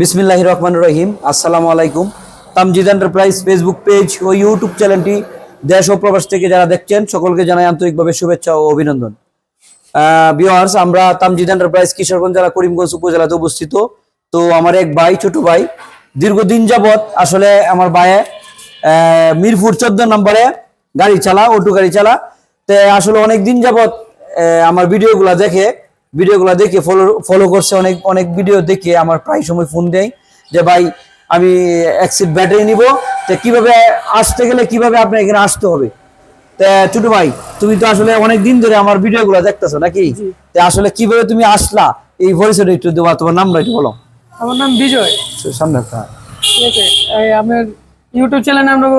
বিসমিল্লাহির রহমানির রহিম। আসসালামু আলাইকুম। তামজিদ এন্টারপ্রাইজ ফেসবুক পেজ ও ইউটিউব চ্যানেলটি দেশ ও প্রবাস থেকে যারা দেখছেন সকলকে জানাই আন্তরিকভাবে শুভেচ্ছা ও অভিনন্দন। ভিউয়ার্স, আমরা তামজিদ এন্টারপ্রাইজ কিশোরগঞ্জ জেলা করিমগঞ্জ উপজেলাতে অবস্থিত। তো আমার এক ভাই, ছোট ভাই, দীর্ঘদিন যাবত আসলে আমার ভাইয়ে মিরপুর 14 নম্বরে গাড়ি চালা, অটো গাড়ি চালা। তো আসলে অনেক দিন যাবত আমার ভিডিওগুলো দেখে ফলো করছে। অনেক ভিডিও দেখে আমার প্রায় সময় ফোন দেয় যে ভাই আমি এক্সিট ব্যাটারি নিব, তো কিভাবে আসতে গেলে কিভাবে আপনার এখানে আসতে হবে। তা ছোট ভাই, তুমি তো আসলে অনেক দিন ধরে আমার ভিডিওগুলো দেখতেছো নাকি? তা আসলে কিভাবে তুমি আসলা এই পরিচয়টা একটু দেবা, তোমার নামটা একটু বলো। আমার নাম বিজয়। সামনে ঠিক আছে, এই আপনার ইউটিউব চ্যানেলে আমরা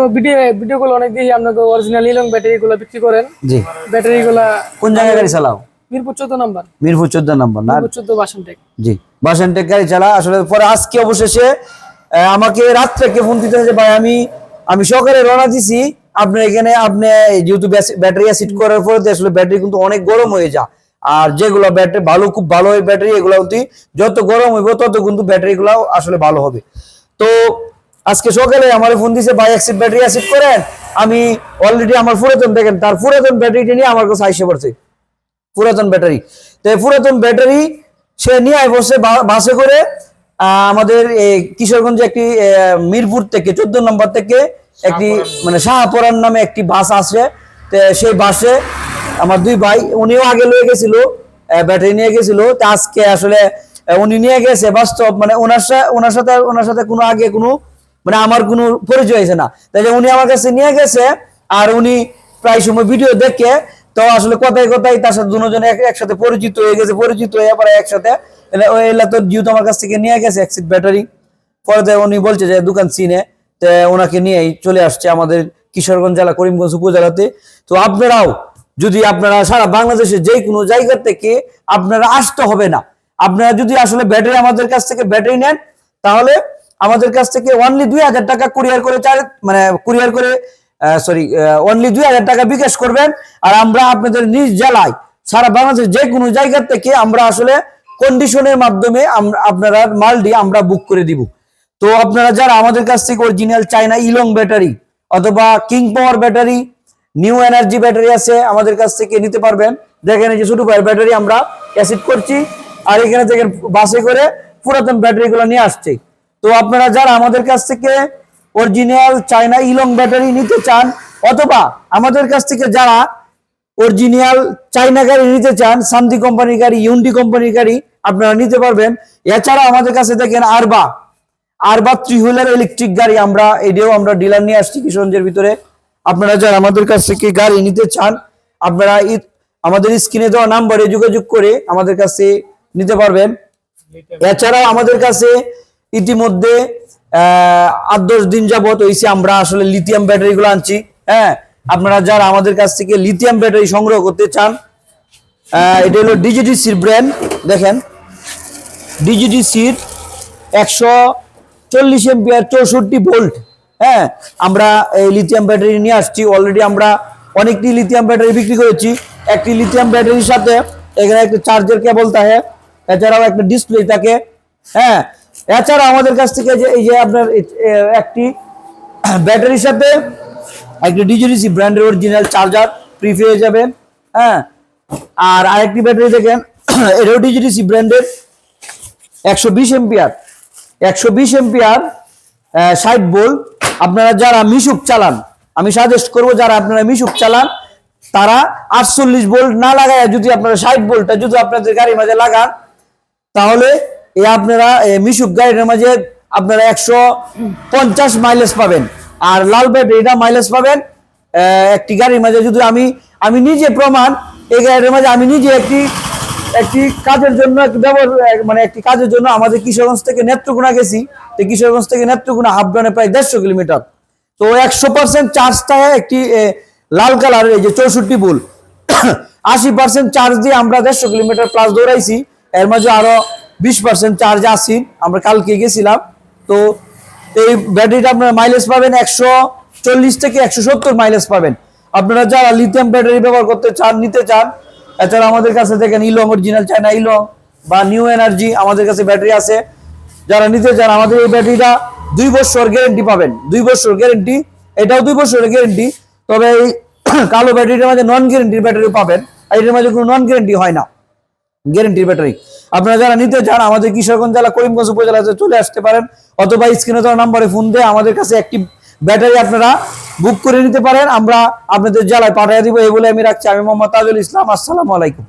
ভিডিওগুলো অনেক দেখি। আপনাকে অরিজিনাল ইলং ব্যাটারি গুলো বিক্রি করেন। জি। ব্যাটারি গুলা কোন জায়গায় গাড়ি চালাও? মিরপুর 14 নম্বর। মিরপুর 14 নম্বর না? মিরপুর 14 বাসনটেক। জি, বাসনটেক গাড়ি চালা। আসলে পরে আজকে অবশেষে আমাকে রাত্রে কে ফোন দিতে যে ভাই আমি সকালে রওনা দিছি আপনার এখানে, আপনি যেহেতু ব্যাটারি অ্যাসিড করার পরে আসলে ব্যাটারি কিন্তু অনেক গরম হয়ে যায়। আর যেগুলো ব্যাটারি ভালো, খুব ভালো হয় ব্যাটারি, এগুলো যত গরম হইব তত কিন্তু ব্যাটারি গুলো আসলে ভালো হবে। তো আজকে সকালে আমার ফোন দিছে ভাই অ্যাসিড ব্যাটারি অ্যাসিড করেন। আমি অলরেডি আমার পুরাতন, দেখেন তার পুরাতন ব্যাটারিটা নিয়ে আমার কাছে আইসে পড়ছে, পুরাতন ব্যাটারি। তো পুরাতন ব্যাটারি সে নিয়ে বসে বাসে করে আমাদের কিশোরগঞ্জে একটি মিরপুর থেকে 14 নম্বর থেকে একটি মানে শাহপরান নামে একটি বাস আসে। তো সেই বাসে আমার দুই ভাই, উনিও আগে লয়ে গেছিল, ব্যাটারি নিয়ে গেছিল। তো আজকে আসলে উনি নিয়ে গেছে বাস্তব, মানে ওনার সাথে কোনো আগে কোনো মানে আমার কোনো পরিচয় হয়েছে না। তাই উনি আমার কাছে নিয়ে গেছে। আর উনি প্রায় সময় ভিডিও দেখে, তো আসলে কথায় কথায় তার সাথে দুজনে একসাথে পরিচিত হয়ে গেছে। পরিচিত হয়ে পরে একসাথে এলা তো যেহেতু আমার কাছ থেকে নিয়ে গেছে এক্সিট ব্যাটারি, পরে উনি বলছে যে দোকান চিনে, তো ওনাকে নিয়েই চলে আসছে আমাদের কিশোরগঞ্জ জেলা করিমগঞ্জ উপজেলাতে। তো আপনারাও যদি আপনারা সারা বাংলাদেশের যে কোনো জায়গা থেকে আপনারা আসতে হবে না। আপনারা যদি আসলে ব্যাটারি আমাদের কাছ থেকে ব্যাটারি নেন, তাহলে আমাদের কাছ থেকে অনলি 2000 টাকা অনলি 2000 টাকা বিকাশ করবেন। আর আমরা আপনাদের নিজ জেলায় সারা বাংলাদেশের যে কোনো জায়গা থেকে আমরা আসলে কন্ডিশনের মাধ্যমে আপনারা মালটি আমরা বুক করে দিব। তো আপনারা যারা আমাদের কাছ থেকে অরিজিনাল চায়না ইলং ব্যাটারি অথবা কিং পাওয়ার ব্যাটারি, নিউ এনার্জি ব্যাটারি আছে, আমাদের কাছ থেকে নিতে পারবেন। দেখেন এই যে ছোট ভাইয়ের ব্যাটারি আমরা অ্যাসিড করছি, আর এখানে থেকে বাসে করে পুরাতন ব্যাটারি গুলো নিয়ে আসছে। তো আপনারা যারা আমাদের কাছ থেকে অরিজিনাল চায়না ইলং ব্যাটারি নিতে চান, অথবা আমাদের কাছ থেকে যারা অরিজিনাল চায়না গাড়ি নিতে চান, শান্তি কোম্পানির গাড়ি, ইউন্ডি কোম্পানির গাড়ি আপনারা নিতে পারবেন। এছাড়া আমাদের কাছে দেখেন আরবা 3 হুইলার ইলেকট্রিক গাড়ি, এটাও আমরা ডিলার নিয়ে আসছি কিশোরগঞ্জের ভিতরে। আপনারা যারা আমাদের কাছ থেকে গাড়ি নিতে চান, আপনারা আমাদের স্ক্রিনে দেওয়া নাম্বারে যোগাযোগ করে আমাদের কাছে নিতে পারবেন। এছাড়াও আমাদের কাছে ইতিমধ্যে 8-10 দিন যাবত হয়েছে আমরা আসলে লিথিয়াম ব্যাটারি গুলো আনছি। হ্যাঁ, আপনারা যারা আমাদের কাছ থেকে লিথিয়াম ব্যাটারি সংগ্রহ করতে চান, এটা হলো ডিজিডিসির ব্র্যান্ড। দেখেন ডিজিডিসির 140 এম্পিয়ার 64 ভোল্ট। হ্যাঁ, আমরা এই লিথিয়াম ব্যাটারি নিয়ে আসছি। অলরেডি আমরা অনেকটি লিথিয়াম ব্যাটারি বিক্রি করেছি। একটি লিথিয়াম ব্যাটারির সাথে এখানে একটা চার্জার কেবল থাকে, এছাড়াও একটা ডিসপ্লে থাকে। হ্যাঁ, এছাড়া আমাদের কাছ থেকে এই যে আপনার একটি ব্যাটারির সাথে একটি ডিজিডিসি ব্র্যান্ডের অরিজিনাল চার্জার ফ্রি পেয়ে যাবেন। হ্যাঁ, আর আরেকটি ব্যাটারি দেখেন, এটাও ডিজিডিসি ব্র্যান্ডের 120 এম্পিয়ার 60 ভোল্ট। আপনারা যারা মিশুক চালান, আমি সাজেস্ট করবো যারা আপনারা মিশুক চালান, তারা 48 ভোল্ট না লাগায় যদি আপনারা 60 ভোল্টটা যদি আপনাদের গাড়ির মাঝে লাগান, তাহলে আপনারা মিশুক গাড়ির মাঝে আপনারা 150 মাইলেজ পাবেন। আর লাল ব্যাটারিটা মাইলেজ পাবেন একটি গাড়ির মাঝে। যদি আমি নিজে প্রমাণ, এই গাড়ির মাঝে আমি নিজে একটি কাজের জন্য একটি কাজের জন্য আমাদের কিশোরগঞ্জ থেকে নেত্রকোনা গেছি। তো কিশোরগঞ্জ থেকে নেত্রকোনা হাফ ডানে প্রায় 150 কিলোমিটার। তো 100% চার্জটা একটি লাল কালারের এই যে 64 ভোল্ট 80% চার্জ দিয়ে আমরা 150 কিলোমিটার প্লাস দৌড়াইছি। এর মাঝে আরো 20% চার্জ আসি, আমরা কালকে গেছিলাম। তো এই ব্যাটারিটা আপনারা মাইলেজ পাবেন 140 থেকে 170 মাইলেজ পাবেন। আপনারা যারা লিথিয়াম ব্যাটারি ব্যবহার করতে চান, নিতে চান, এছাড়া আমাদের কাছে দেখেন ইলং অরিজিনাল চায়না ইলং বা নিউ এনার্জি আমাদের কাছে ব্যাটারি আছে। যারা নিতে চান আমাদের এই ব্যাটারিটা 2 বছর গ্যারেন্টি পাবেন, 2 বছর গ্যারেন্টি, এটাও 2 বছরের গ্যারেন্টি। তবে এই কালো ব্যাটারিটার মাঝে নন গ্যারেন্টির ব্যাটারি পাবেন, আর এটার মাঝে কোনো নন গ্যারেন্টি হয় না, গ্যারেন্টির ব্যাটারি। আপনারা যারা নিতে চান আমাদের কিশোরগঞ্জ জেলা করিমগঞ্জ উপজেলাতে চলে আসতে পারেন, অথবা স্ক্রিনে দেওয়া নম্বরে ফোন দিয়ে আমাদের কাছে একটি ব্যাটারি আপনারা বুক করে নিতে পারেন, আমরা আপনাদের জেলায় পাঠিয়ে দিব। এই বলে আমি রাখছি, আমি মোহাম্মদ তাজুল ইসলাম। আসসালামু আলাইকুম।